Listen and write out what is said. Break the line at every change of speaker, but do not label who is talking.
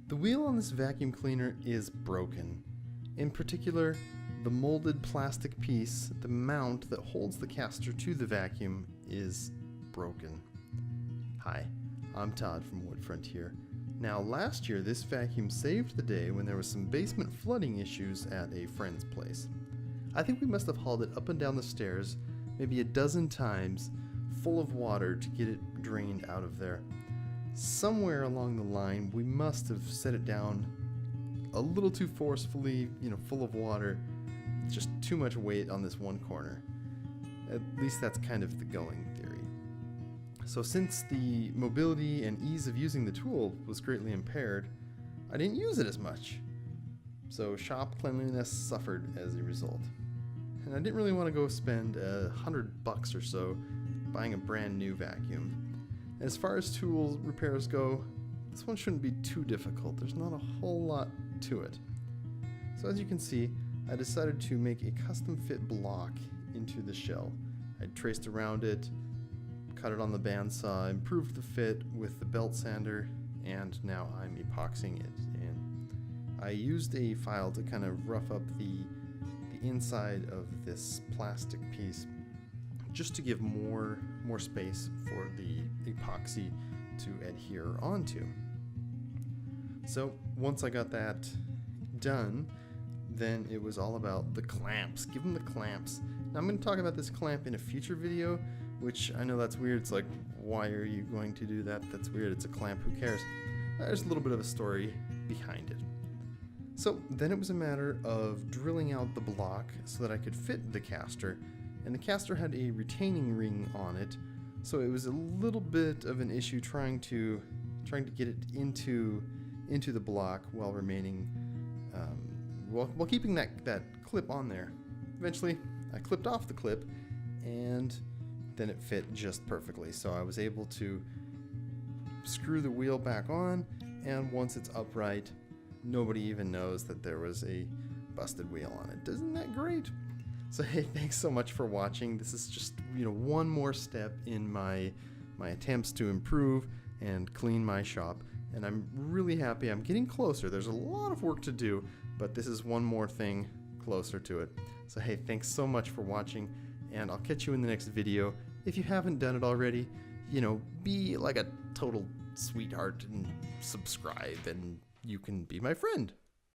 The wheel on this vacuum cleaner is broken. In particular, the molded plastic piece, the mount that holds the castor to the vacuum, is broken. Hi, I'm Todd from Wood Frontier. Now, last year this vacuum saved the day when there was some basement flooding issues at a friend's place. I think we must have hauled it up and down the stairs maybe a dozen times, full of water to get it drained out of there. Somewhere along the line, we must have set it down a little too forcefully, full of water. Just too much weight on this one corner. At least that's kind of the going theory. So since the mobility and ease of using the tool was greatly impaired, I didn't use it as much. So shop cleanliness suffered as a result. And I didn't really want to go spend $100 or so buying a brand new vacuum. As far as tool repairs go, this one shouldn't be too difficult. There's not a whole lot to it. So as you can see, I decided to make a custom fit block into the shell. I traced around it, cut it on the bandsaw, improved the fit with the belt sander, and now I'm epoxying it in. I used a file to kind of rough up the inside of this plastic piece just to give more space for the epoxy to adhere onto. So once I got that done, then it was all about the clamps. Give them the clamps. Now I'm going to talk about this clamp in a future video, which I know that's weird. It's like, why are you going to do that? That's weird. It's a clamp. Who cares? There's a little bit of a story behind it. So then it was a matter of drilling out the block so that I could fit the castor, and the castor had a retaining ring on it, so it was a little bit of an issue trying to get it into the block while remaining while keeping that clip on there. Eventually I clipped off the clip and then it fit just perfectly, so I was able to screw the wheel back on, and once it's upright, nobody even knows that there was a busted wheel on it. Isn't that great? So hey, thanks so much for watching. This is just one more step in my attempts to improve and clean my shop, and I'm really happy. I'm getting closer. There's a lot of work to do, but this is one more thing closer to it. So hey, thanks so much for watching, and I'll catch you in the next video. If you haven't done it already, be like a total sweetheart and subscribe, and you can be my friend.